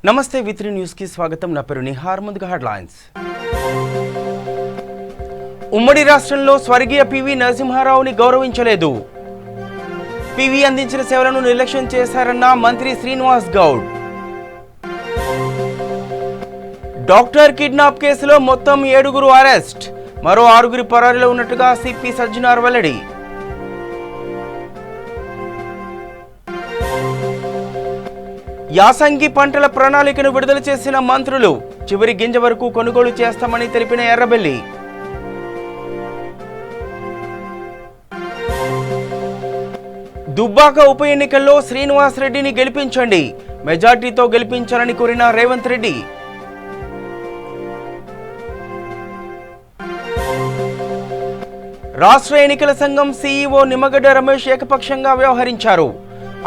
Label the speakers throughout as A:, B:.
A: నమస్తే విత్రి న్యూస్ కి స్వాగతం. నా పేరు నిహార్. ముందుగా హెడ్లైన్స్. ఉమ్మడి రాష్ట్రంలో స్వర్గీయ పివి నరసింహారావుని గౌరవించలేదు. పివి అందించిన సేవలను నిర్లక్ష్యం చేశారన్న మంత్రి శ్రీనివాస్ గౌడ్. డాక్టర్ కిడ్నాప్ కేసులో మొత్తం 7 అరెస్ట్. మరో 6 పరారీలో ఉన్నట్టుగా సిపి సజ్జనార్ వెల్లడి. యాసంగి పంటల ప్రణాళికను విడుదల చేసిన మంత్రులు. చివరి గింజ వరకు కొనుగోలు చేస్తామని తెలిపిన ఎర్రబెల్లి. దుబ్బాక ఉప ఎన్నికల్లో శ్రీనివాస్ రెడ్డిని గెలిపించండి. మెజార్టీతో గెలిపించాలని కోరిన రేవంత్ రెడ్డి. రాష్ట్ర ఎన్నికల సంఘం సీఈఓ నిమ్మగడ్డ రమేష్ ఏకపక్షంగా వ్యవహరించారు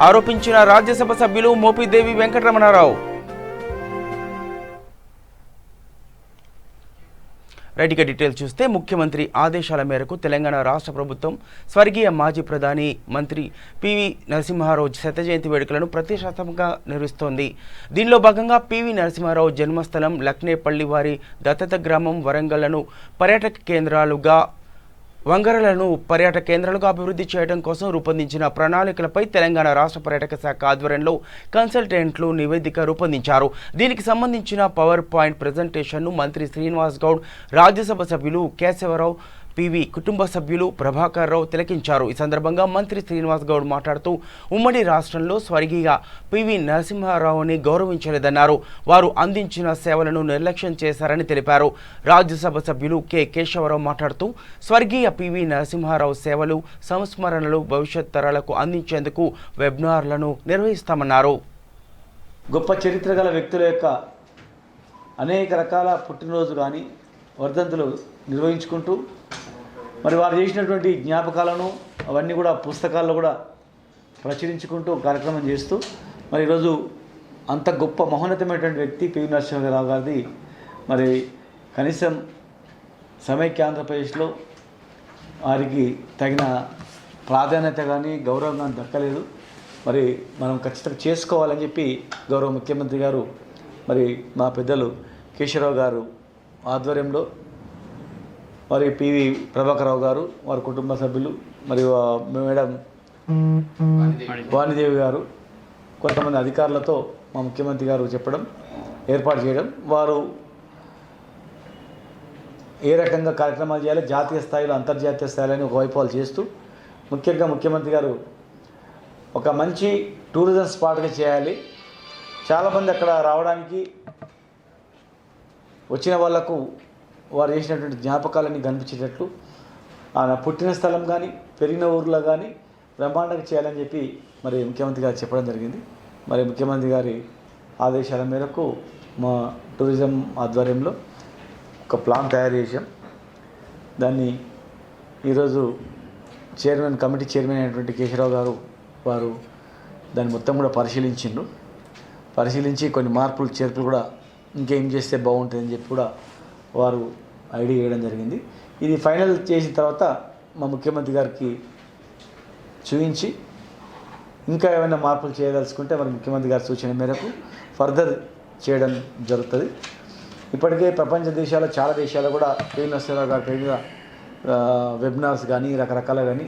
A: ఆరోపించిన రాజ్యసభ సభ్యులు మోపిదేవి వెంకటరమణారావు. రైట్గా డీటెయిల్స్ చూస్తే, ముఖ్యమంత్రి ఆదేశాల మేరకు తెలంగాణ రాష్ట్ర ప్రభుత్వం స్వర్గీయ మాజీ ప్రధాని మంత్రి పివి నరసింహారావు శత జయంతి వేడుకలను ప్రతిష్టాత్మకంగా నిర్వహిస్తోంది. దీనిలో భాగంగా పివి నరసింహారావు జన్మస్థలం లక్నేపల్లి వారి దత్తత గ్రామం వరంగల్లను పర్యాటక కేంద్రాలుగా అభివృద్ధి చేయడం కోసం రూపొందించిన ప్రణాళికలపై తెలంగాణ రాష్ట్ర పర్యాటక శాఖ ఆధ్వర్యంలో కన్సల్టెంట్లు నివేదిక రూపొందించారు. దీనికి సంబంధించిన పవర్ పాయింట్ ప్రజెంటేషన్ను మంత్రి శ్రీనివాస్ గౌడ్, రాజ్యసభ సభ్యులు కేశవరావు, పివి కుటుంబ సభ్యులు ప్రభాకర్ రావు తిలకించారు. ఈ సందర్భంగా మంత్రి శ్రీనివాస్ గౌడ్ మాట్లాడుతూ, ఉమ్మడి రాష్ట్రంలో స్వర్గీయ పివి నరసింహారావుని గౌరవించలేదన్నారు. వారు అందించిన సేవలను నిర్లక్ష్యం చేశారని తెలిపారు. రాజ్యసభ సభ్యులు కె కేశవరావు మాట్లాడుతూ, స్వర్గీయ పివి నరసింహారావు సేవలు, సంస్మరణలు భవిష్యత్ తరాలకు అందించేందుకు వెబినార్లను నిర్వహిస్తామన్నారు.
B: గొప్ప చరిత్ర గల వ్యక్తుల యొక్క అనేక రకాల పుట్టినరోజు కానీ వర్ధంతులు నిర్వహించుకుంటూ, మరి వారు చేసినటువంటి జ్ఞాపకాలను అవన్నీ కూడా పుస్తకాల్లో కూడా ప్రచురించుకుంటూ కార్యక్రమం చేస్తూ, మరి ఈరోజు అంత గొప్ప మహోన్నతమైనటువంటి వ్యక్తి పివి నరసింహారావు గారిది మరి కనీసం సమైక్య ఆంధ్రప్రదేశ్లో వారికి తగిన ప్రాధాన్యత కానీ గౌరవం కానీ దక్కలేదు. మరి మనం ఖచ్చితంగా చేసుకోవాలని చెప్పి గౌరవ ముఖ్యమంత్రి గారు, మరి మా పెద్దలు కేశవరావు గారు ఆధ్వర్యంలో, మరి పివి ప్రభాకరరావు గారు, వారి కుటుంబ సభ్యులు, మరియు మేడం వాణిదేవి గారు, కొంతమంది అధికారులతో మా ముఖ్యమంత్రి గారు చెప్పడం, ఏర్పాటు చేయడం, వారు ఏ రకంగా కార్యక్రమాలు చేయాలి, జాతీయ స్థాయిలో అంతర్జాతీయ స్థాయిలో ఒకవైపు వాళ్ళు చేస్తూ, ముఖ్యంగా ముఖ్యమంత్రి గారు ఒక మంచి టూరిజం స్పాట్గా చేయాలి. చాలామంది అక్కడ రావడానికి వచ్చిన వాళ్లకు వారు చేసినటువంటి జ్ఞాపకాలన్నీ కనిపించేటట్లు ఆయన పుట్టిన స్థలం కానీ పెరిగిన ఊర్లో కానీ బ్రహ్మాండంగా చేయాలని చెప్పి మరి ముఖ్యమంత్రి గారు చెప్పడం జరిగింది. మరి ముఖ్యమంత్రి గారి ఆదేశాల మేరకు మా టూరిజం ఆధ్వర్యంలో ఒక ప్లాన్ తయారు చేశాం. దాన్ని ఈరోజు కమిటీ చైర్మన్ అయినటువంటి కేశవరావు గారు వారు దాన్ని మొత్తం కూడా పరిశీలించి కొన్ని మార్పులు చేర్పులు కూడా ఇంకేం చేస్తే బాగుంటుందని చెప్పి కూడా వారు ఐడియా వేయడం జరిగింది. ఇది ఫైనల్ చేసిన తర్వాత మా ముఖ్యమంత్రి గారికి చూపించి ఇంకా ఏమైనా మార్పులు చేయదలుచుకుంటే మరి ముఖ్యమంత్రి గారి సూచన మేరకు ఫర్దర్ చేయడం జరుగుతుంది. ఇప్పటికే ప్రపంచ దేశాలు చాలా దేశాలు కూడా పివి నరసింహారావు గారి పేరు మీద వెబినార్స్ కానీ రకరకాల కానీ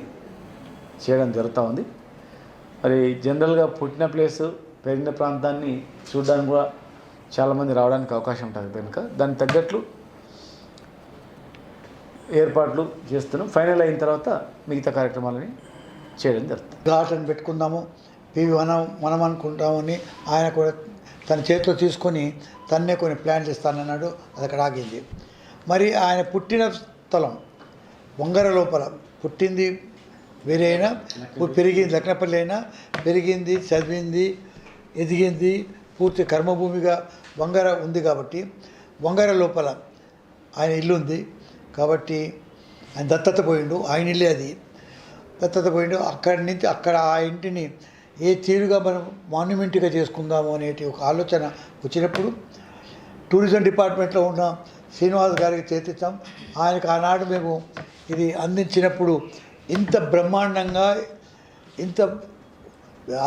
B: చేయడం జరుగుతూ ఉంది. మరి జనరల్గా పుట్టిన ప్లేసు, పెరిగిన ప్రాంతాన్ని చూడడానికి కూడా చాలామంది రావడానికి అవకాశం ఉంటుంది కనుక దానికి తగ్గట్లు ఏర్పాట్లు చేస్తున్నాం. ఫైనల్ అయిన తర్వాత మిగతా కార్యక్రమాలని చేయడం జరుగుతుంది.
C: గాట్లను పెట్టుకుందాము, పివి మనం అనుకుంటామని ఆయన కూడా తన చేతిలో తీసుకొని తన్నే కొన్ని ప్లాన్స్ ఇస్తానన్నాడు. అది అక్కడ ఆగింది. మరి ఆయన పుట్టిన స్థలం వంగర లోపల పుట్టింది వేరే అయినా, పెరిగింది లక్నపల్లి అయినా, పెరిగింది, చదివింది, ఎదిగింది పూర్తి కర్మభూమిగా వంగర ఉంది. కాబట్టి వంగర లోపల ఆయన ఇల్లు ఉంది. కాబట్టి ఆయన దత్తత పోయిండు, ఆయన ఇల్లే అది దత్తత పోయిండు. అక్కడి నుంచి అక్కడ ఆ ఇంటిని ఏ తీరుగా మనం మాన్యుమెంట్గా చేసుకుందాము అనేటి ఒక ఆలోచన వచ్చినప్పుడు టూరిజం డిపార్ట్మెంట్లో ఉన్న శ్రీనివాస్ గారికి చేతిచ్చాం. ఆయనకు ఆనాడు మేము ఇది అందించినప్పుడు ఇంత బ్రహ్మాండంగా ఇంత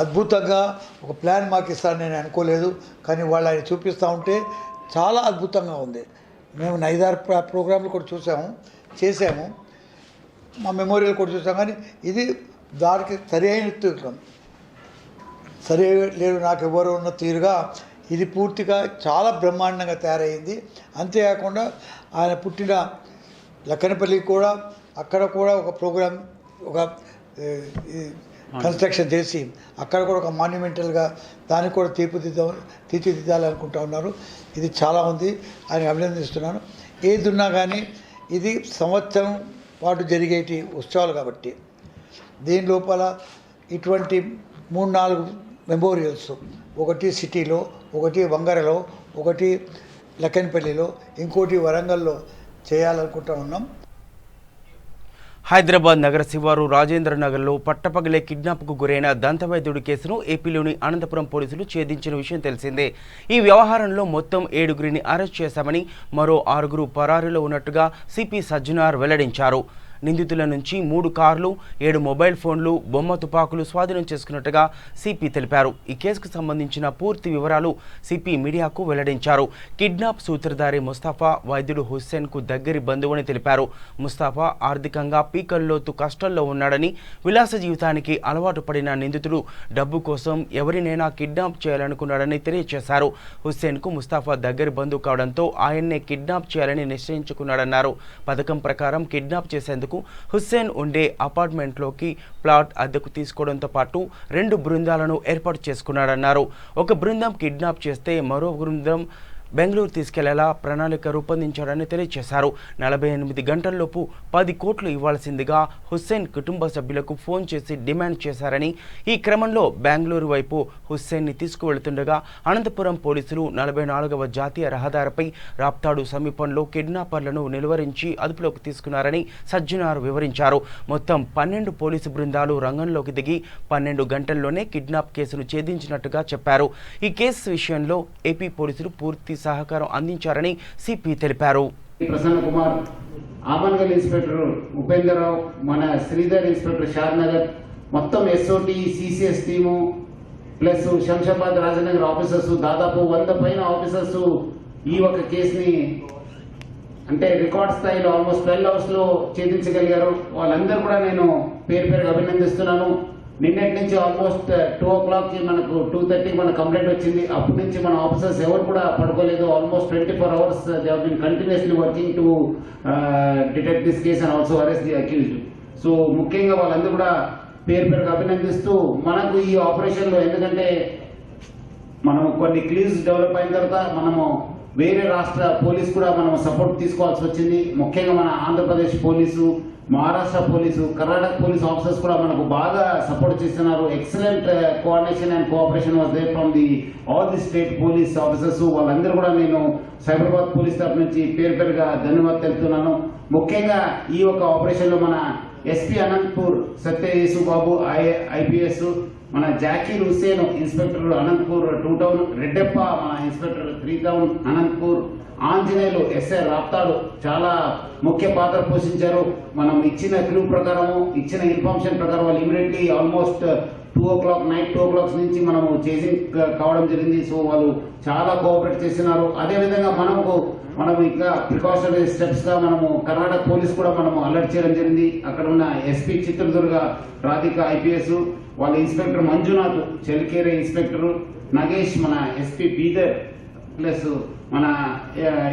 C: అద్భుతంగా ఒక ప్లాన్ మాకు ఇస్తారని నేను అనుకోలేదు, కానీ వాళ్ళు ఆయన చూపిస్తూ ఉంటే చాలా అద్భుతంగా ఉంది. మేము 5-6 ప్రోగ్రాంలు కూడా చేసాము, మా మెమోరియల్ కూడా చూసాం, కానీ ఇది దానికి సరి అయిన తీరు, సరే లేదు నాకు ఎవరు ఉన్న తీరుగా ఇది పూర్తిగా చాలా బ్రహ్మాండంగా తయారైంది. అంతేకాకుండా ఆయన పుట్టిన లక్కనపల్లికి కూడా అక్కడ కూడా ఒక ప్రోగ్రాం, ఒక కన్స్ట్రక్షన్ చేసి అక్కడ కూడా ఒక మాన్యుమెంటల్గా దానికి కూడా తీర్చిదిద్దాలనుకుంటా ఉన్నారు. ఇది చాలా ఉంది, ఆయన అభినందిస్తున్నాను. ఏది ఉన్నా కానీ ఇది సంవత్సరం పాటు జరిగేటి ఉత్సవాలు కాబట్టి దీని లోపల ఇటువంటి 3-4 మెమోరియల్స్, ఒకటి సిటీలో, ఒకటి వంగరలో, ఒకటి లక్కనపల్లిలో, ఇంకోటి వరంగల్లో చేయాలనుకుంటా ఉన్నాం.
A: హైదరాబాద్ నగర శివారు రాజేంద్ర నగర్లో పట్టపగలే కిడ్నాప్కు గురైన దంతవైద్యుడి కేసును ఏపీలోని అనంతపురం పోలీసులు ఛేదించిన విషయం తెలిసిందే. ఈ వ్యవహారంలో మొత్తం 7గురిని అరెస్ట్ చేశామని, మరో 6గురు పరారీలో ఉన్నట్టుగా సిపి సజ్జనార్ వెల్లడించారు. నిందితుల నుంచి 3 కార్లు, 7 మొబైల్ ఫోన్లు, బొమ్మ తుపాకులు స్వాధీనం చేసుకున్నట్టుగా సిపి తెలిపారు. ఈ కేసుకు సంబంధించిన పూర్తి వివరాలు సిపి మీడియాకు వెల్లడించారు. కిడ్నాప్ సూత్రధారి ముస్తాఫా వైద్యుడు హుస్సేన్కు దగ్గరి బంధువుని తెలిపారు. ముస్తాఫా ఆర్థికంగా పీకల్లోతు కష్టాల్లో ఉన్నాడని, విలాస జీవితానికి అలవాటు పడిన నిందితుడు డబ్బు కోసం ఎవరినైనా కిడ్నాప్ చేయాలనుకున్నాడని తెలియజేశారు. హుస్సేన్కు ముస్తాఫా దగ్గరి బంధువు కావడంతో ఆయన్నే కిడ్నాప్ చేయాలని నిశ్చయించుకున్నాడన్నారు. పథకం ప్రకారం కిడ్నాప్ చేసేందుకు హుస్సేన్ ఉండే అపార్ట్మెంట్లోకి ప్లాట్ అద్దెకు తీసుకోవడంతో పాటు 2 బృందాలను ఏర్పాటు చేసుకున్నాడన్నారు. ఒక బృందం కిడ్నాప్ చేస్తే మరో బృందం బెంగళూరు తీసుకెళ్లేలా ప్రణాళిక రూపొందించాడని తెలియజేశారు. 48 గంటల్లోపు 10 కోట్లు ఇవ్వాల్సిందిగా హుస్సేన్ కుటుంబ సభ్యులకు ఫోన్ చేసి డిమాండ్ చేశారని, ఈ క్రమంలో బెంగళూరు వైపు హుస్సేన్ని తీసుకువెళ్తుండగా అనంతపురం పోలీసులు 44వ జాతీయ రహదారిపై రాప్తాడు సమీపంలో కిడ్నాపర్లను నిలువరించి అదుపులోకి తీసుకున్నారని సజ్జనార్ వివరించారు. మొత్తం 12 పోలీసు బృందాలు రంగంలోకి దిగి 12 గంటల్లోనే కిడ్నాప్ కేసును ఛేదించినట్టుగా చెప్పారు. ఈ కేసు విషయంలో ఏపీ పోలీసులు పూర్తి సహకారం అందించారని సిపి తెలిపారు.
D: ప్రసన్న కుమార్, ఆమన్గల్ ఇన్స్పెక్టర్ ఉపేంద్రరావు, మన శ్రీధర్ ఇన్స్పెక్టర్ షాద్నగర్, మొత్తం SOT CCS team plus Shamshabad Rajanagar officers, దాదాపు 100 పైన ఆఫీసర్స్ ఈ ఒక కేసుని అంటే రికార్డ్ స్థాయిలో ఆల్మోస్ట్ 12 అవర్స్ లో ఛేదించగలిగారు. వాళ్ళందరూ కూడా నేను పేరుగా అభినందిస్తున్నాను. నిన్నటి నుంచి ఆల్మోస్ట్ 2 o'clock మనకు 2:30 మన కంప్లైంట్ వచ్చింది. అప్పటి నుంచి మన ఆఫీసర్స్ ఎవరు కూడా పడుకోలేదు. Almost 24 hours they have been continuously working to detect this case and also arrest the accused. So ముఖ్యంగా వాళ్ళందరూ కూడా పేరుగా అభినందిస్తూ మనకు ఈ ఆపరేషన్ లో, ఎందుకంటే మనం కొన్ని క్లూస్ డెవలప్ అయిన తర్వాత మనము వేరే రాష్ట్ర పోలీస్ కూడా మనం సపోర్ట్ తీసుకోవాల్సి వచ్చింది. ముఖ్యంగా మన Andhra Pradesh police, Maharashtra police, Karnataka police officers కూడా మనకు బాగా సపోర్ట్ చేస్తున్నారు. Excellent coordination and cooperation was there from the all the state police officers. వాళ్ళందరూ కూడా నేను సైబరాబాద్ పోలీస్ తరఫు నుంచి పేరుగా ధన్యవాదాలు తెలుపుతున్నాను. ముఖ్యంగా ఈ ఒక ఆపరేషన్ లో మన ఎస్పీ అనంతపూర్ సత్యయేసు బాబు ఐపీఎస్, మన జాకీర్ హుస్సేన్ ఇన్స్పెక్టర్ అనంతపూర్ 2 టౌన్, రెడ్డెప్ప మన inspector 3 town Anantapur, Anjaneyulu SI Raptadu చాలా ముఖ్య పాత్ర పోషించారు. మనం ఇచ్చిన క్లూ ప్రకారము, ఇచ్చిన ఇన్ఫర్మేషన్ ప్రకారం వాళ్ళు immediately almost 2 o'clock night 2 o'clock నుంచి మనము చేసింగ్ కావడం జరిగింది. సో వాళ్ళు చాలా కోఆపరేట్ చేస్తున్నారు. అదేవిధంగా మనం ఇంకా ప్రికాషనరీ స్టెప్స్ గా మనము కర్ణాటక పోలీస్ కూడా మనము అలర్ట్ చేయడం జరిగింది. అక్కడ ఉన్న ఎస్పీ చిత్రదుర్గ రాధిక ఐపీఎస్, వాళ్ళ ఇన్స్పెక్టర్ మంజునాథ్ చెలికేరే ఇన్స్పెక్టర్, నగేష్ మన ఎస్పీ బీదర్, ప్లస్ మన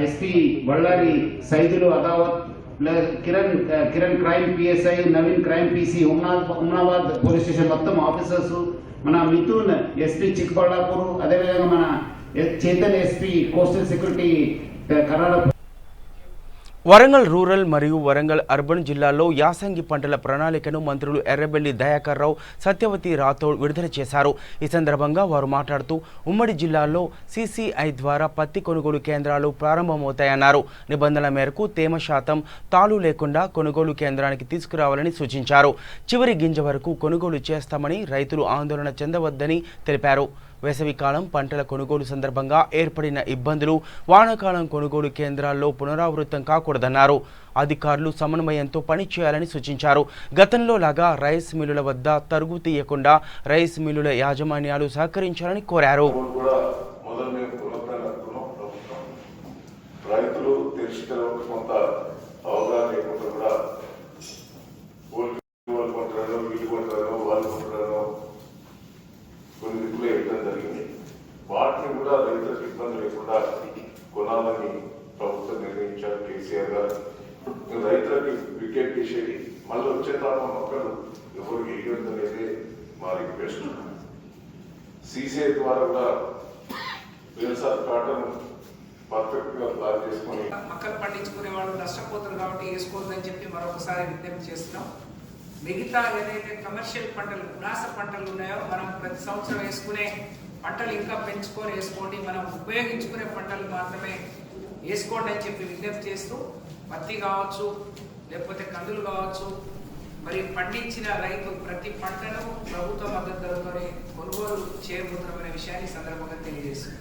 D: SP Ballari Saidulu Adavath, Kiran crime PSI, Naveen crime PC Umnabad police station మొత్తం ఆఫీసర్స్, మన మిథున్ ఎస్పీ చిక్కబళ్ళాపూర్, అదేవిధంగా మన Chetan SP coastal security Karnataka.
A: Warangal rural మరియు వరంగల్ అర్బన్ జిల్లాల్లో యాసంగి పంటల ప్రణాళికను మంత్రులు ఎర్రబెల్లి దయాకర్ రావు, సత్యవతి రాథోడ్ విడుదల చేశారు. ఈ సందర్భంగా వారు మాట్లాడుతూ ఉమ్మడి జిల్లాల్లో సీసీఐ ద్వారా పత్తి కొనుగోలు కేంద్రాలు ప్రారంభమవుతాయన్నారు. నిబంధనల మేరకు తేమ శాతం తాళు లేకుండా కొనుగోలు కేంద్రానికి తీసుకురావాలని సూచించారు. చివరి గింజ వరకు కొనుగోలు చేస్తామని, రైతులు ఆందోళన చెందవద్దని తెలిపారు. వేసవికాలం పంటల కొనుగోలు సందర్భంగా ఏర్పడిన ఇబ్బందులు వానాకాలం కొనుగోలు కేంద్రాల్లో పునరావృతం కాకూడదన్నారు. అధికారులు సమన్వయంతో పనిచేయాలని సూచించారు. గతంలో లాగా రైస్ మిల్లుల వద్ద తరుగు తీయకుండా రైస్ మిల్లుల యాజమాన్యాలు సహకరించాలని కోరారు.
E: రైతులు తెలిసిన కొంత అవగాహన లేకుండా కూడా వాళ్ళు కొంటారో వీళ్ళు కొంటారో వాళ్ళు కొంటారో కొన్ని దిక్కులు వేయడం జరిగింది. వాటిని కూడా రైతులకు ఇబ్బంది లేకుండా కొనాలని ప్రభుత్వం నిర్ణయించారు కేసీఆర్ గారు. రైతులకి వికెట్ చేసేది మళ్ళీ వచ్చే తర్వాత మొక్కలు ఎవరు వేయడం అనేది మా రిక్వెస్ట్. సీసీఐ ద్వారా కూడా వ్యవసాయ కాటన్
F: మొక్కలు పండించుకునే వాళ్ళు నష్టపోతారు కాబట్టి వేసుకోవద్దని చెప్పి మరొకసారి విజ్ఞప్తి చేస్తున్నాం. మిగతా ఏదైతే కమర్షియల్ పంటలు పునాస పంటలు ఉన్నాయో మనం ప్రతి సంవత్సరం వేసుకునే పంటలు ఇంకా పెంచుకొని వేసుకోండి, మనం ఉపయోగించుకునే పంటలు మాత్రమే వేసుకోండి అని చెప్పి విజ్ఞప్తి చేస్తూ పత్తి కావచ్చు లేకపోతే కందులు కావచ్చు మరి పండించిన రైతు ప్రతి పంటను ప్రభుత్వ మద్దతు ధరతోనే కొనుగోలు చేయబోతున్న విషయాన్ని సందర్భంగా తెలియజేస్తుంది.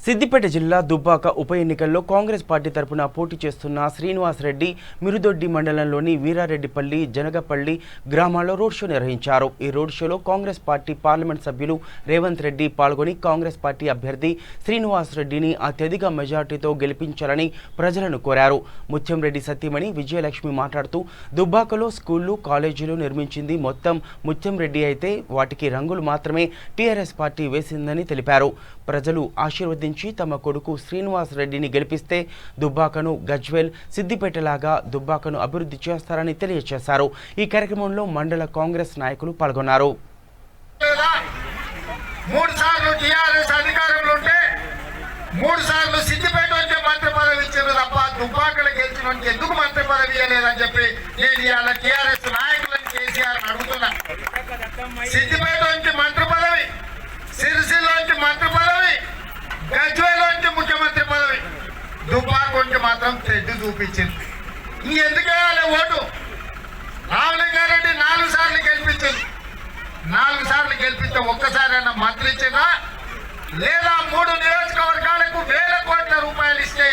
A: సిద్దిపేట జిల్లా దుబ్బాక ఉప ఎన్నికల్లో కాంగ్రెస్ పార్టీ తరపున పోటీ చేస్తున్న శ్రీనివాస్ రెడ్డి మిరుదొడ్డి మండలంలోని వీరారెడ్డిపల్లి, జనగపల్లి గ్రామాల్లో రోడ్ షో నిర్వహించారు. ఈ రోడ్ షోలో కాంగ్రెస్ పార్టీ పార్లమెంట్ సభ్యులు రేవంత్ రెడ్డి పాల్గొని కాంగ్రెస్ పార్టీ అభ్యర్థి శ్రీనివాస్ రెడ్డిని అత్యధిక మెజార్టీతో గెలిపించాలని ప్రజలను కోరారు. ముత్యంరెడ్డి సతీమణి విజయలక్ష్మి మాట్లాడుతూ దుబ్బాకలో స్కూళ్లు, కాలేజీలు నిర్మించింది మొత్తం ముత్యంరెడ్డి అయితే వాటికి రంగులు మాత్రమే టీఆర్ఎస్ పార్టీ వేసిందని తెలిపారు. ప్రజలు ఆశీర్వదించి తమ కొడుకు శ్రీనివాస్ రెడ్డిని గెలిపిస్తే దుబ్బాకను గజ్వేల్, సిద్దిపేటలాగా దుబ్బాకను అభివృద్ధి చేస్తారని తెలియజేశారు. ఈ కార్యక్రమంలో మండల కాంగ్రెస్ నాయకులు పాల్గొన్నారు.
G: 3 సార్లు టీఆర్ఎస్ అధికారంలో ఉంటే 3 సార్లు సిద్దిపేట వచ్చే మంత్రి పదవి ఇచ్చారు తప్ప దుబ్బాకలు గెలిచిన ఎందుకు మంత్రి పదవి ఇవ్వలేదని చెప్పి నేను ఇవాళ టీఆర్ఎస్ నాయకులను కేసీఆర్ అడుగుతున్నా. సిద్దిపేట నుంచి మంత్రి పదవి, సిరిసిల్ల నుంచి మంత్రి పదవి, గజ్వేల్ నుంచి ముఖ్యమంత్రి పదవి, దుబ్బాక నుంచి మాత్రం తెడ్డు చూపించింది. ఇంకెందుకు వేయాలి ఓటు? రామలింగారెడ్డి 4 సార్లు గెలిపించింది. 4 సార్లు గెలిపిస్తే ఒక్కసారైనా మంత్రి ఇచ్చినా లేదా 3 నియోజకవర్గాలకు 1000 కోట్ల రూపాయలు ఇస్తే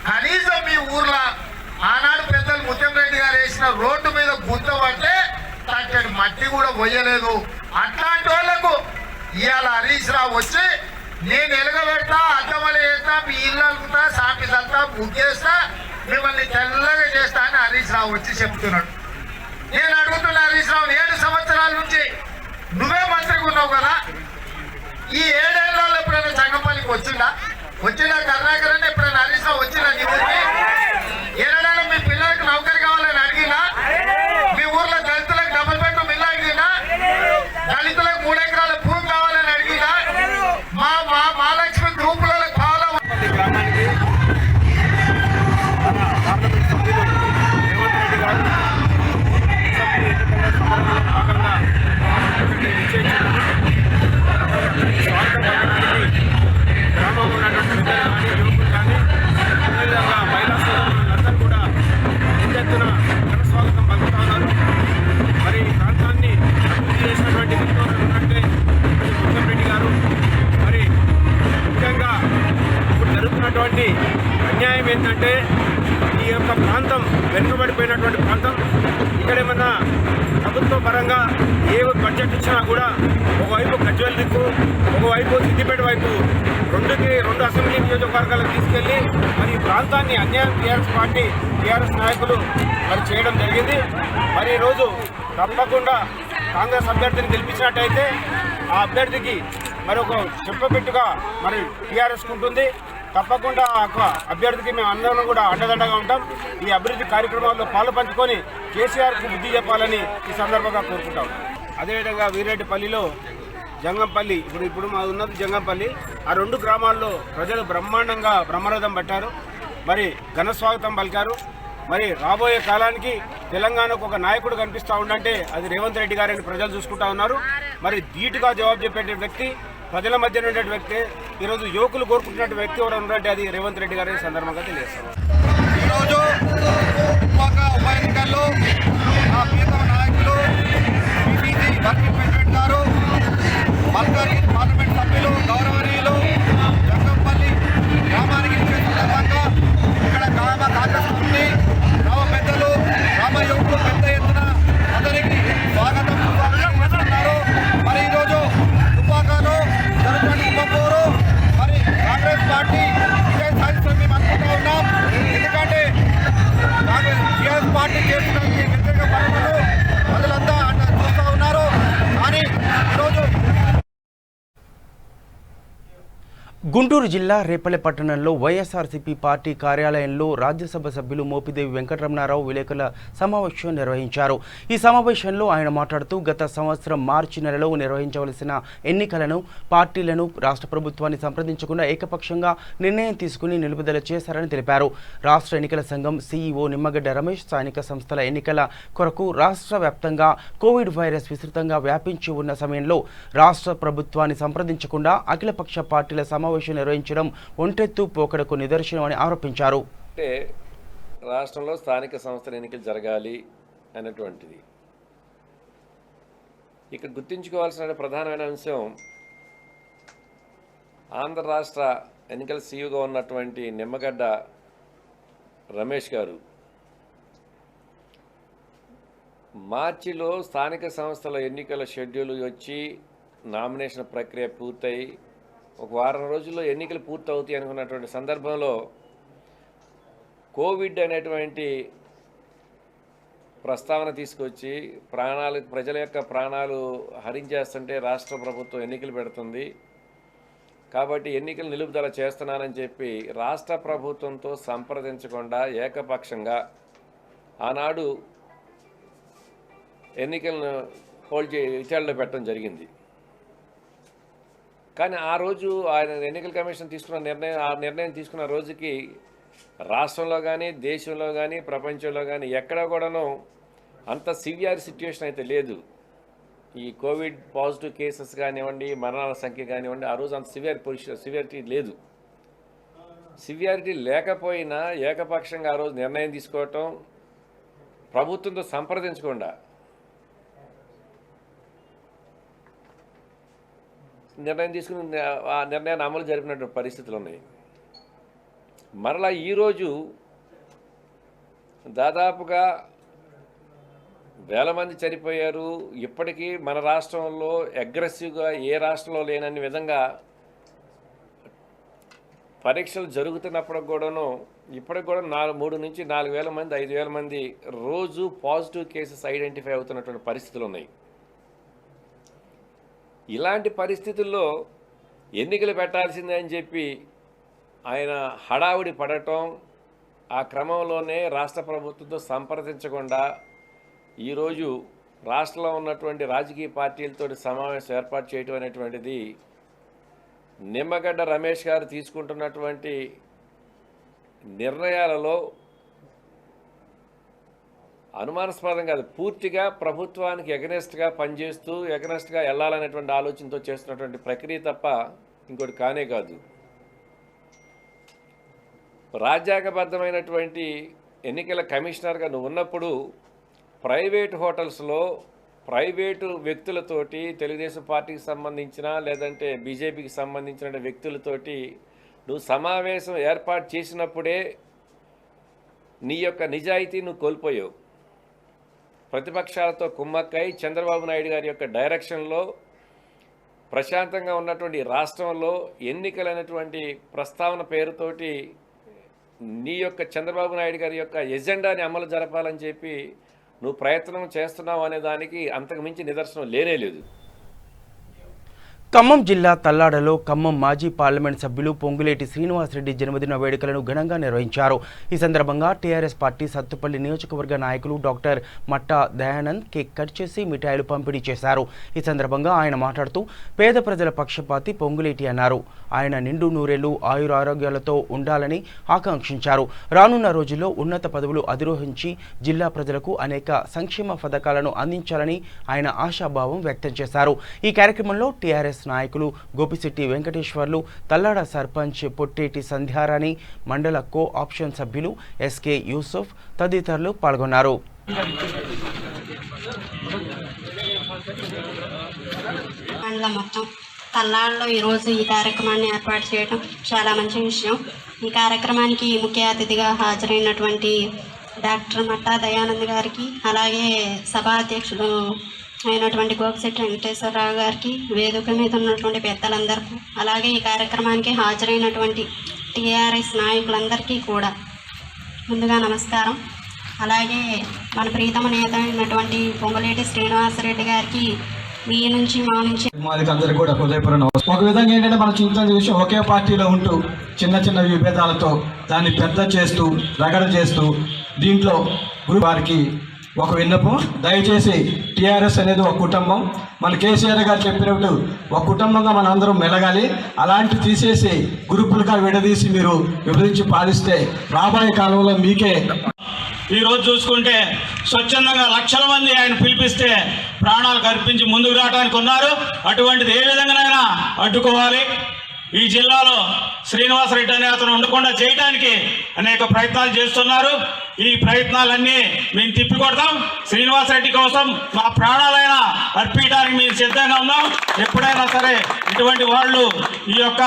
G: కనీసం మీ ఊర్లో ఆనాడు పెద్దలు ముత్యంరెడ్డి గారు వేసిన రోడ్డు మీద గుంత పడితే తట్టడి మట్టి కూడా పోయలేదు. అట్లాంటి వాళ్లకు ఇవాళ హరీష్ రావు వచ్చి నేను ఎలగబెడతా, అద్దమలు వేస్తా, మీ ఇల్లు అలుగుతా, సాపి తల్తా, బుగ్గేస్తా, మిమ్మల్ని తెల్లగా చేస్తా అని హరీష్ రావు వచ్చి చెప్తున్నాడు. నేను అడుగుతున్నా హరీష్ రావు, 7 సంవత్సరాల నుంచి నువ్వే మంత్రిగా ఉన్నావు కదా, ఈ 7 ఏళ్లలో ఎప్పుడైనా సంగంపల్లికి వచ్చిందా? కరుణాకర్ అని ఎప్పుడైనా హరీష్ రావు వచ్చిందా నీ ఊరికి? ఏడాడైనా మీ పిల్లలకు నౌకరి కావాలని అడిగినా? మీ ఊర్లో దళితులకు డబుల్ బెడ్రూమ్ ఇల్లు అడిగినా? దళితులకు 3 ఎకరాల భూమి కావాలని అడిగినా? మహాలక్ష్మి గ్రూపులలో కావాలా?
H: గ్రామానికి మన పార్లమెంట్ సభ్యులు రేవంత్ రెడ్డి గారు అసెంబ్లీ ఎన్నికల సందర్భంలో భాగంగా గ్రామంలో ఉన్నటువంటి యువకులు కానీ అదేవిధంగా మహిళా సోదరులందరూ కూడా పెద్ద ఎత్తున ఘనస్వాగతం పలుకుతా ఉన్నారు. మరి ఈ ప్రాంతాన్ని అభివృద్ధి చేసినటువంటి వ్యక్తులు ఉన్నట్టే ముత్యంరెడ్డి గారు. మరి ముఖ్యంగా ఇప్పుడు జరుగుతున్నటువంటి అన్యాయం ఏంటంటే ఈ యొక్క ప్రాంతం వెనుకబడిపోయినటువంటి ప్రాంతం. ఇక్కడ ఏమన్నా ప్రభుత్వ పరంగా ఏ బడ్జెట్ ఇచ్చినా కూడా ఒకవైపు గజ్వేల్ దిక్కు, ఒకవైపు సిద్దిపేట వైపు 2 అసెంబ్లీ నియోజకవర్గాలకు తీసుకెళ్లి మరి ఈ ప్రాంతాన్ని అన్యాయం టీఆర్ఎస్ నాయకులు మరి చేయడం జరిగింది. మరి ఈరోజు తప్పకుండా కాంగ్రెస్ అభ్యర్థిని గెలిపించినట్టయితే ఆ అభ్యర్థికి మరి ఒక చెప్పబెట్టుగా మరి టీఆర్ఎస్ ఉంటుంది. తప్పకుండా అభ్యర్థికి మేము అందరం కూడా అండదండగా ఉంటాం. ఈ అభివృద్ధి కార్యక్రమాల్లో పాలు పంచుకొని కేసీఆర్కు బుద్ధి చెప్పాలని ఈ సందర్భంగా కోరుకుంటాం. అదేవిధంగా వీరెడ్డిపల్లిలో జంగంపల్లి, ఇప్పుడు మా ఉన్నది జంగంపల్లి, ఆ 2 గ్రామాల్లో ప్రజలు బ్రహ్మాండంగా బ్రహ్మరథం పట్టారు. మరి ఘన స్వాగతం పలికారు. మరి రాబోయే కాలానికి తెలంగాణకు ఒక నాయకుడు కనిపిస్తూ ఉండంటే అది రేవంత్ రెడ్డి గారని ప్రజలు చూసుకుంటా ఉన్నారు. మరి ధీటుగా జవాబు చెప్పే వ్యక్తి, ప్రజల మధ్య ఉండే వ్యక్తి, ఈరోజు యువకులు కోరుకుంటున్న వ్యక్తి ఎవరు ఉన్నారంటే అది రేవంత్ రెడ్డి గారి సందర్భంగా తెలియజేస్తారు.
G: ఈరోజు ఉప ఎన్నికల్లో మా ప్రియతమ నాయకులు వర్కింగ్ ప్రెసిడెంట్ గారు మల్కాజ్గిరి పార్లమెంట్ సభ్యులు గౌరవనీయులు జంగంపల్లి గ్రామానికి సందర్భంగా ఇక్కడ గ్రామ కాంగ్రెస్ పార్టీ గ్రామ పెద్దలు గ్రామ యువకులు పెద్ద ఎత్తున అందరికీ స్వాగతం చేస్తున్నారు. మరి ఈరోజు తుపాకాలు జరుగుతున్న తుమ్మకూరు మరి కాంగ్రెస్ పార్టీ విజయం సాధించడం మేము అనుకుంటా ఉన్నాం. ఎందుకంటే టీఆర్ఎస్ పార్టీ చేస్తున్నటువంటి వ్యతిరేక పనులు ప్రజలంతా చూస్తూ ఉన్నారు. కానీ ఈరోజు
A: గుంటూరు జిల్లా రేపల్లె పట్టణంలో వైఎస్ఆర్సీపీ పార్టీ కార్యాలయంలో రాజ్యసభ సభ్యులు మోపిదేవి వెంకటరమణారావు విలేకరుల సమావేశం నిర్వహించారు. ఈ సమావేశంలో ఆయన మాట్లాడుతూ గత సంవత్సరం మార్చి నెలలో నిర్వహించవలసిన ఎన్నికలను పార్టీలను రాష్ట్ర ప్రభుత్వాన్ని సంప్రదించకుండా ఏకపక్షంగా నిర్ణయం తీసుకుని నిలుపుదల చేశారని తెలిపారు. రాష్ట్ర ఎన్నికల సంఘం సీఈఓ నిమ్మగడ్డ రమేష్ స్థానిక సంస్థల ఎన్నికల కొరకు రాష్ట్ర వ్యాప్తంగా కోవిడ్ వైరస్ విస్తృతంగా వ్యాపించి ఉన్న సమయంలో రాష్ట్ర ప్రభుత్వాన్ని సంప్రదించకుండా అఖిలపక్ష పార్టీల సమావేశం నిర్వహించడం ఒంటెత్తు పోకడకు నిదర్శనమని ఆరోపించారు.
I: అంటే రాష్ట్రంలో స్థానిక సంస్థల ఎన్నికలు జరగాలి అన్నటువంటిది ఇక్కడ గుర్తుంచుకోవాల్సిన ప్రధానమైన అంశం, ఆంధ్ర రాష్ట్ర ఎన్నికల సీఈఓగా ఉన్నటువంటి నిమ్మగడ్డ రమేష్ గారు మార్చిలో స్థానిక సంస్థల ఎన్నికల షెడ్యూల్ వచ్చి నామినేషన్ ప్రక్రియ పూర్తయి ఒక వారం రోజుల్లో ఎన్నికలు పూర్తవుతాయి అనుకున్నటువంటి సందర్భంలో కోవిడ్ అనేటువంటి ప్రస్తావన తీసుకొచ్చి ప్రజల యొక్క ప్రాణాలు హరించేస్తుంటే రాష్ట్ర ప్రభుత్వం ఎన్నికలు పెడుతుంది కాబట్టి ఎన్నికలు నిలుపుదల చేస్తున్నానని చెప్పి రాష్ట్ర ప్రభుత్వంతో సంప్రదించకుండా ఏకపక్షంగా ఆనాడు ఎన్నికలను విచారణలో పెట్టడం జరిగింది. కానీ ఆ రోజు ఆయన ఎన్నికల కమిషన్ తీసుకున్న నిర్ణయం తీసుకున్న రోజుకి రాష్ట్రంలో కానీ దేశంలో కానీ ప్రపంచంలో కానీ ఎక్కడ కూడాను అంత సివియర్ సిచ్యువేషన్ అయితే లేదు. ఈ కోవిడ్ పాజిటివ్ కేసెస్ కానివ్వండి, మరణాల సంఖ్య కానివ్వండి, ఆ రోజు అంత సివియారిటీ లేదు. సివియారిటీ లేకపోయినా ఏకపక్షంగా ఆ రోజు నిర్ణయం తీసుకోవటం, ప్రభుత్వంతో సంప్రదించకుండా నిర్ణయం తీసుకుని ఆ నిర్ణయాన్ని అమలు జరిపినటువంటి పరిస్థితులు ఉన్నాయి. మరలా ఈరోజు దాదాపుగా వేల మంది చనిపోయారు. ఇప్పటికీ మన రాష్ట్రంలో అగ్రెసివ్గా ఏ రాష్ట్రంలో లేనన్ని విధంగా పరీక్షలు జరుగుతున్నప్పుడు కూడాను ఇప్పటికి కూడా 3 నుంచి 4,000 మంది 5,000 మంది రోజు పాజిటివ్ కేసెస్ ఐడెంటిఫై అవుతున్నటువంటి పరిస్థితులు ఉన్నాయి. ఇలాంటి పరిస్థితుల్లో ఎన్నికలు పెట్టాల్సిందే అని చెప్పి ఆయన హడావుడి పడటం, ఆ క్రమంలోనే రాష్ట్ర ప్రభుత్వంతో సంప్రదించకుండా ఈరోజు రాష్ట్రంలో ఉన్నటువంటి రాజకీయ పార్టీలతో సమావేశం ఏర్పాటు చేయడం అనేటువంటిది నిమ్మగడ్డ రమేష్ గారు తీసుకుంటున్నటువంటి నిర్ణయాలలో అనుమానాస్పదం కాదు, పూర్తిగా ప్రభుత్వానికి ఎగనెస్ట్గా పనిచేస్తూ ఎగనెస్ట్గా వెళ్ళాలనేటువంటి ఆలోచనతో చేస్తున్నటువంటి ప్రక్రియ తప్ప ఇంకోటి కానే కాదు. రాజ్యాంగబద్ధమైనటువంటి ఎన్నికల కమిషనర్గా నువ్వు ఉన్నప్పుడు ప్రైవేటు హోటల్స్లో ప్రైవేటు వ్యక్తులతోటి, తెలుగుదేశం పార్టీకి సంబంధించిన లేదంటే బీజేపీకి సంబంధించిన వ్యక్తులతోటి నువ్వు సమావేశం ఏర్పాటు చేసినప్పుడే నీ యొక్క నిజాయితీ నువ్వు కోల్పోయావు. ప్రతిపక్షాలతో కుమ్మక్కై చంద్రబాబు నాయుడు గారి యొక్క డైరెక్షన్లో ప్రశాంతంగా ఉన్నటువంటి రాష్ట్రంలో ఎన్నికలైనటువంటి ప్రస్తావన పేరుతోటి నీ యొక్క చంద్రబాబు నాయుడు గారి యొక్క ఎజెండాని అమలు జరపాలని చెప్పి నువ్వు ప్రయత్నం చేస్తున్నావు అనే దానికి అంతకు మించి నిదర్శనం లేనే లేదు.
A: ఖమ్మం జిల్లా తల్లాడలో ఖమ్మం మాజీ పార్లమెంట్ సభ్యులు పొంగులేటి శ్రీనివాసరెడ్డి జన్మదిన వేడుకలను ఘనంగా నిర్వహించారు. ఈ సందర్భంగా టీఆర్ఎస్ పార్టీ సత్తుపల్లి నియోజకవర్గ నాయకులు డాక్టర్ మట్టా దయానంద్ కేక్ కట్ చేసి మిఠాయిలు పంపిణీ చేశారు. ఈ సందర్భంగా ఆయన మాట్లాడుతూ పేద ప్రజల పక్షపాతి పొంగులేటి అన్నారు. ఆయన నిండు నూరేళ్లు ఆయురారోగ్యాలతో ఉండాలని ఆకాంక్షించారు. రానున్న రోజుల్లో ఉన్నత పదవులు అధిరోహించి జిల్లా ప్రజలకు అనేక సంక్షేమ పథకాలను అందించాలని ఆయన ఆశాభావం వ్యక్తం చేశారు. ఈ కార్యక్రమంలో టీఆర్ఎస్ నాయకులు గోపిశెట్టి వెంకటేశ్వర్లు, తల్లాడ సర్పంచ్ పొట్టేటి సంధ్యారాణి, మండల కో ఆప్షన్ సభ్యులు ఎస్కే యూసుఫ్ తదితరులు పాల్గొన్నారు.
J: మొత్తం పల్నాడులో ఈరోజు ఈ కార్యక్రమాన్ని ఏర్పాటు చేయడం చాలా మంచి విషయం. ఈ కార్యక్రమానికి ముఖ్య అతిథిగా హాజరైనటువంటి డాక్టర్ మట్టా దయానంద్ గారికి, అలాగే సభా అధ్యక్షుడు అయినటువంటి గోపిశెట్టి వెంకటేశ్వరరావు గారికి, వేదిక మీద ఉన్నటువంటి పెద్దలందరికీ, అలాగే ఈ కార్యక్రమానికి హాజరైనటువంటి టీఆర్ఎస్ నాయకులందరికీ కూడా ముందుగా నమస్కారం. అలాగే మన ప్రీతమ నేత అయినటువంటి పొంగులేటి శ్రీనివాసరెడ్డి గారికి మీ నుంచి మా నుంచి
K: అందరికీ కూడా హృదయపూర్వక ఒక విధంగా ఏంటంటే మనం చూస్తున్న విషయం, ఒకే పార్టీలో ఉంటూ చిన్న చిన్న విభేదాలతో దాన్ని పెద్ద చేస్తూ రగడ చేస్తూ దీంట్లో వారికి ఒక విన్నపం, దయచేసి టీఆర్ఎస్ అనేది ఒక కుటుంబం. మన కేసీఆర్ గారు చెప్పినప్పుడు ఒక కుటుంబంగా మన అందరం మెలగాలి. అలాంటి తీసేసి గ్రూపులుగా విడదీసి మీరు విభజించి పాలిస్తే రాబోయే కాలంలో మీకే.
L: ఈరోజు చూసుకుంటే స్వచ్ఛందంగా లక్షల మంది ఆయన పిలిపిస్తే ప్రాణాలు అర్పించి ముందుకు రావడానికి ఉన్నారు. అటువంటిది ఏ విధంగానైనా అడ్డుకోవాలి. ఈ జిల్లాలో శ్రీనివాసరెడ్డి అనే అతను ఉండకుండా చేయడానికి అనేక ప్రయత్నాలు చేస్తున్నారు. ఈ ప్రయత్నాలన్నీ మేము తిప్పికొడతాం. శ్రీనివాసరెడ్డి కోసం మా ప్రాణాలైనా అర్పించడానికి మేము సిద్ధంగా ఉన్నాం. ఎప్పుడైనా సరే ఇటువంటి వాళ్ళు ఈ యొక్క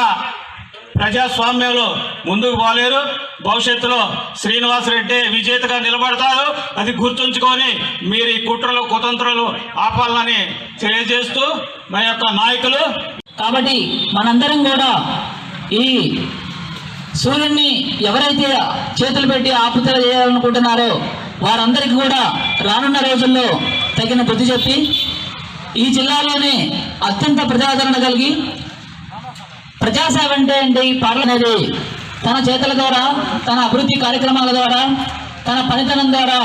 L: ప్రజాస్వామ్యంలో ముందుకు పోలేరు. భవిష్యత్తులో శ్రీనివాసరెడ్డి విజేతగా నిలబడతారు. అది గుర్తుంచుకొని మీరు ఈ కుట్రలు కుతంత్రాలు ఆపాలని తెలియజేస్తూ మా యొక్క నాయకులు.
M: కాబట్టి మనందరం కూడా ఈ సూర్యుడిని ఎవరైతే చేతులు పెట్టి ఆపుత చేయాలనుకుంటున్నారో వారందరికీ కూడా రానున్న రోజుల్లో తగిన బుద్ధి చెప్పి ఈ జిల్లాలోనే అత్యంత ప్రజాదరణ కలిగి ప్రజాసేవ అంటే ఏంటి, పార్లమెంట్ అనేది తన చేతుల ద్వారా, తన అభివృద్ధి కార్యక్రమాల ద్వారా, తన పనితనం ద్వారా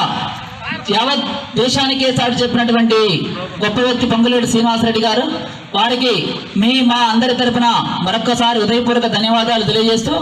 M: యావత్ దేశానికే సాటి చెప్పినటువంటి గొప్ప వ్యక్తి పొంగులేటి శ్రీనివాసరెడ్డి గారు. వారికి మా అందరి తరపున మరొక్కసారి హృదయపూర్వక ధన్యవాదాలు తెలియజేస్తూ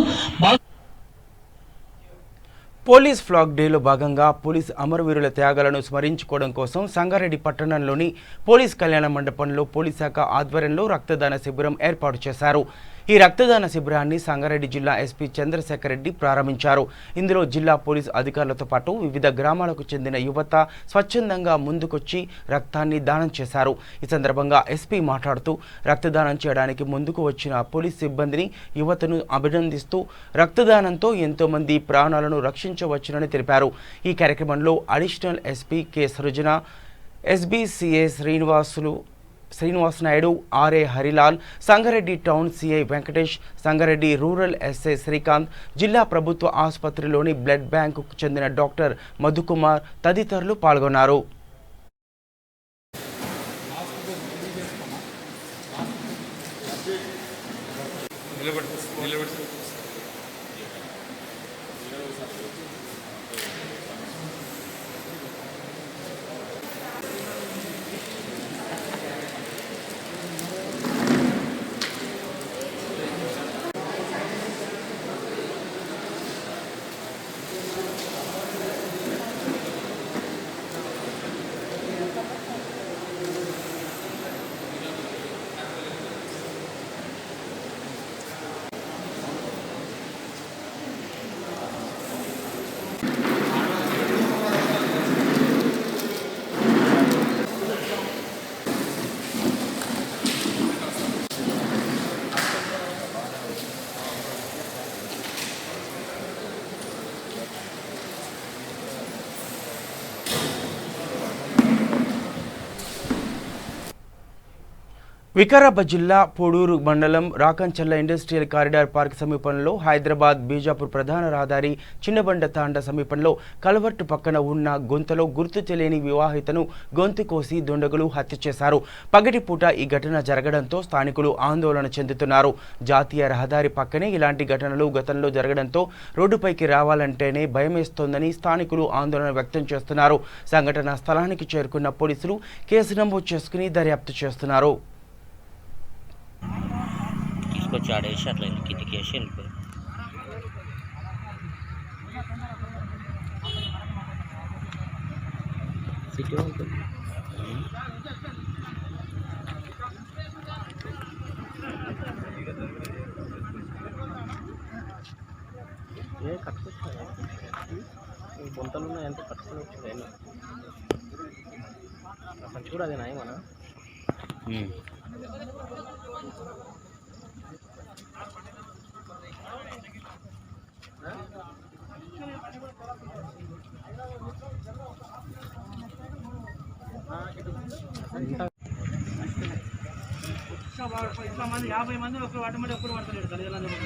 A: పోలీస్ ఫ్లాగ్ డేలో భాగంగా పోలీస్ అమరవీరుల త్యాగాలను స్మరించుకోవడం కోసం సంగారెడ్డి పట్టణంలోని పోలీస్ కళ్యాణ మండపంలో పోలీస్ శాఖ ఆధ్వర్యంలో రక్తదాన శిబిరం ఏర్పాటు చేశారు. ఈ రక్తదాన శిబిరాన్ని సంగారెడ్డి జిల్లా ఎస్పీ చంద్రశేఖర్ రెడ్డి ప్రారంభించారు. ఇందులో జిల్లా పోలీస్ అధికారులతో పాటు వివిధ గ్రామాలకు చెందిన యువత స్వచ్ఛందంగా ముందుకొచ్చి రక్తాన్ని దానం చేశారు. ఈ సందర్భంగా ఎస్పీ మాట్లాడుతూ రక్తదానం చేయడానికి ముందుకు వచ్చిన పోలీస్ సిబ్బందిని, యువతను అభినందిస్తూ రక్తదానంతో ఎంతోమంది ప్రాణాలను రక్షించవచ్చునని తెలిపారు. ఈ కార్యక్రమంలో additional SP K Srujana, SBCA Srinivas Naidu, RA Harilal, Sangareddy town CI Venkatesh, Sangareddy rural SI Srikanth, జిల్లా ప్రభుత్వ ఆసుపత్రిలోని బ్లడ్ బ్యాంకుకు చెందిన డాక్టర్ మధుకుమార్ తదితరులు పాల్గొన్నారు. వికారాబాద్ జిల్లా పొడూరు మండలం రాకంచల్ల ఇండస్ట్రియల్ కారిడార్ పార్క్ సమీపంలో హైదరాబాద్ బీజాపూర్ ప్రధాన రహదారి చిన్నబండ తాండా సమీపంలో కలవర్టు పక్కన ఉన్న గుంతలో గుర్తు తెలియని వివాహితను గొంతు కోసి దుండగులు హత్య చేశారు. పగటిపూట ఈ ఘటన జరగడంతో స్థానికులు ఆందోళన చెందుతున్నారు. జాతీయ రహదారి పక్కనే ఇలాంటి ఘటనలు గతంలో జరగడంతో రోడ్డుపైకి రావాలంటేనే భయమేస్తోందని స్థానికులు ఆందోళన వ్యక్తం చేస్తున్నారు. సంఘటన స్థలానికి చేరుకున్న పోలీసులు కేసు నమోదు చేసుకుని దర్యాప్తు చేస్తున్నారు.
N: తీసుకొచ్చి ఆడేసి అట్లా కిందికి వేసి వెళ్ళిపోయి సిటీ ఉంటుంది. ఏ కట్టుకొచ్చాయి గుంతలు ఉన్నాయంటే కట్టుకొని వచ్చాయి మంచి కూడా అదే నాయ మన ఇట్లా మంది 50 మంది ఒకరు వాటి ఒక్కరు పడతలేడు తల్లిదండ్రులు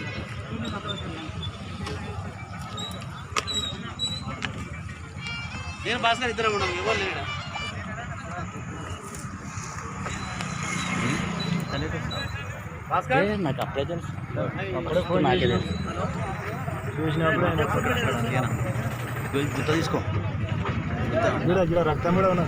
N: నేను భాస్కర్ ఇద్దరు ఉన్నాం ఎవరు లేడా భాస్కర్ నాకు అప్పుడే తెలుసు అప్పుడే నాకే తెలుసు చూసినప్పుడు గుర్తు తీసుకో రక్తం కూడా ఉన్నా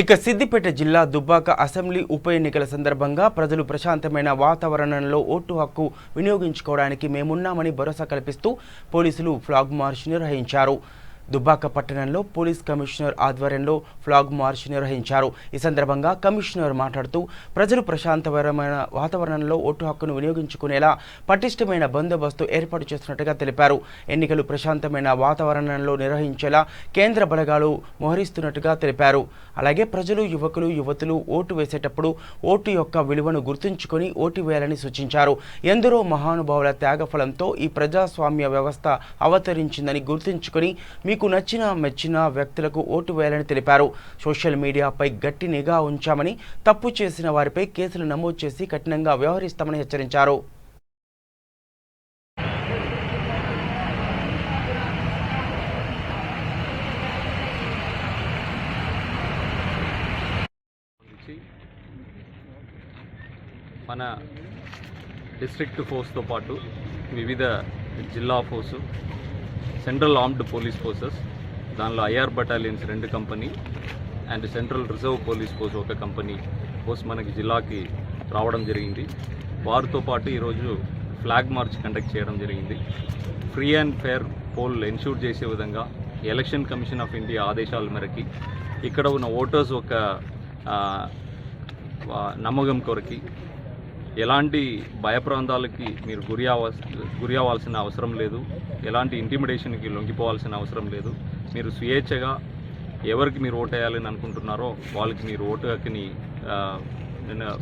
A: ఇక సిద్దిపేట జిల్లా దుబ్బాక అసెంబ్లీ ఉప ఎన్నికల సందర్భంగా ప్రజలు ప్రశాంతమైన వాతావరణంలో ఓటు హక్కు వినియోగించుకోవడానికి మేమున్నామని భరోసా కల్పిస్తూ పోలీసులు ఫ్లాగ్ మార్చ్ నిర్వహించారు. దుబ్బాక పట్టణంలో పోలీస్ కమిషనర్ ఆధ్వర్యంలో ఫ్లాగ్ మార్చ్ నిర్వహించారు. ఈ సందర్భంగా కమిషనర్ మాట్లాడుతూ ప్రజలు ప్రశాంతమైన వాతావరణంలో ఓటు హక్కును వినియోగించుకునేలా పటిష్టమైన బందోబస్తు ఏర్పాటు చేస్తున్నట్టుగా తెలిపారు. ఎన్నికలు ప్రశాంతమైన వాతావరణంలో నిర్వహించేలా కేంద్ర బలగాలు మోహరిస్తున్నట్టుగా తెలిపారు. అలాగే ప్రజలు యువతులు ఓటు వేసేటప్పుడు ఓటు యొక్క విలువను గుర్తుంచుకొని ఓటు వేయాలని సూచించారు. ఎందరో మహానుభావుల త్యాగఫలంతో ఈ ప్రజాస్వామ్య వ్యవస్థ అవతరించిందని గుర్తుంచుకొని మీకు నచ్చిన మెచ్చిన వ్యక్తులకు ఓటు వేయాలని తెలిపారు. సోషల్ మీడియాపై గట్టి నిఘా ఉంచామని, తప్పు చేసిన వారిపై కేసులు నమోదు చేసి కఠినంగా వ్యవహరిస్తామని హెచ్చరించారు.
O: మన డిస్ట్రిక్ట్ ఫోర్స్తో పాటు వివిధ జిల్లా force, central armed police forces, దానిలో IR battalions 2 company and central reserve police force 1 company force మనకి జిల్లాకి రావడం జరిగింది. వారితో పాటు ఈరోజు ఫ్లాగ్ మార్చ్ కండక్ట్ చేయడం జరిగింది. Free and fair poll ensure చేసే విధంగా ఎలక్షన్ కమిషన్ ఆఫ్ ఇండియా ఆదేశాల మేరకి ఇక్కడ ఉన్న ఓటర్స్ ఒక నమ్మకం కొరకి ఎలాంటి భయప్రాంతాలకి మీరు గురి అవ్వాల్సిన అవసరం లేదు, ఎలాంటి ఇంటిమిడేషన్కి లొంగిపోవాల్సిన అవసరం లేదు. మీరు స్వేచ్ఛగా ఎవరికి మీరు ఓటు వేయాలని అనుకుంటున్నారో వాళ్ళకి మీరు ఓటు హక్కుని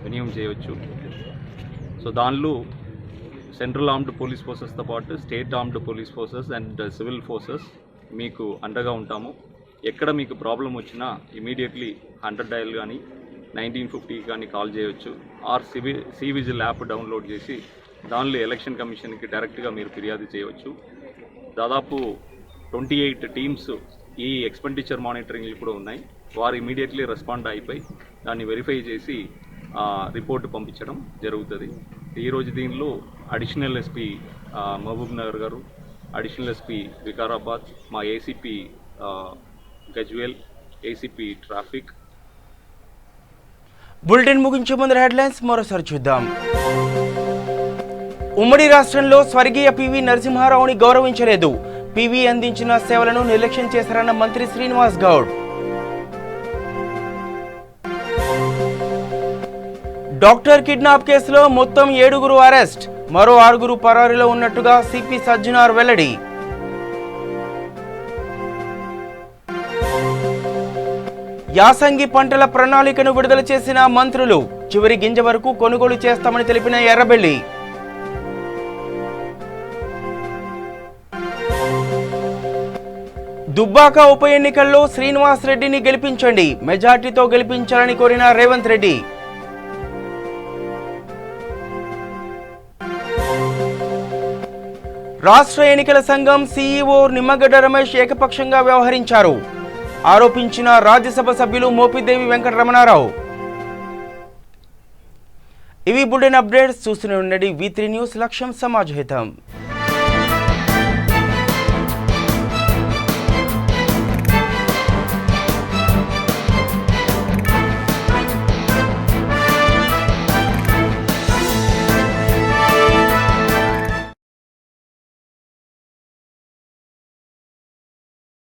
O: వినియోగం చేయవచ్చు. సో దానిలో సెంట్రల్ ఆర్మ్డ్ పోలీస్ ఫోర్సెస్తో పాటు state armed police forces and civil forces మీకు అండగా ఉంటాము. ఎక్కడ మీకు ప్రాబ్లం వచ్చినా ఇమీడియట్లీ 100 డయల్ కానీ 1950 కానీ కాల్ చేయవచ్చు. Or cVIGIL app download చేసి దానిలో ఎలక్షన్ కమిషన్కి డైరెక్ట్గా మీరు ఫిర్యాదు చేయవచ్చు. దాదాపు 28 టీమ్స్ ఈ ఎక్స్పెండిచర్ మానిటరింగ్లు కూడా ఉన్నాయి. వారు ఇమీడియట్లీ రెస్పాండ్ అయిపోయి దాన్ని వెరిఫై చేసి రిపోర్టు పంపించడం జరుగుతుంది. ఈరోజు దీనిలో అడిషనల్ ఎస్పీ మహబూబ్ నగర్ గారు, అడిషనల్ ఎస్పీ వికారాబాద్, మా ACP Gajwel, ACP traffic.
A: Bulletin ముగించే ముందు హెడ్లైన్స్ మరోసారి చూద్దాం. ఉమ్మడి రాష్ట్రంలో స్వర్గీయ పివి నరసింహారావుని గౌరవించలేదు, పివి అందించిన సేవలను నిర్లక్ష్యం చేశారన్న మంత్రి శ్రీనివాస్ గౌడ్. డాక్టర్ కిడ్నాప్ కేసులో మొత్తం 7గురు అరెస్ట్, మరో 6గురు పరారీలో ఉన్నట్టుగా సిపి సజ్జనార్ వెల్లడి. యాసంగి పంటల ప్రణాళికను విడుదల చేసిన మంత్రులు, చివరి గింజ వరకు కొనుగోలు చేస్తామని తెలిపిన ఎర్రబెల్లి. దుబ్బాక ఉప ఎన్నికల్లో శ్రీనివాస్ రెడ్డిని గెలిపించండి, మెజార్టీతో గెలిపించాలని కోరిన రేవంత్ రెడ్డి. రాష్ట్ర ఎన్నికల సంఘం సీఈఓ నిమ్మగడ్డ రమేష్ ఏకపక్షంగా వ్యవహరించారు, ఆరోపించిన రాజ్యసభ సభ్యులు మోపిదేవి వెంకటరమణారావు. ఇవి బులెటిన్ అప్డేట్స్. చూస్తూనే ఉండండి V3 న్యూస్, లక్ష్యం సమాజహితం.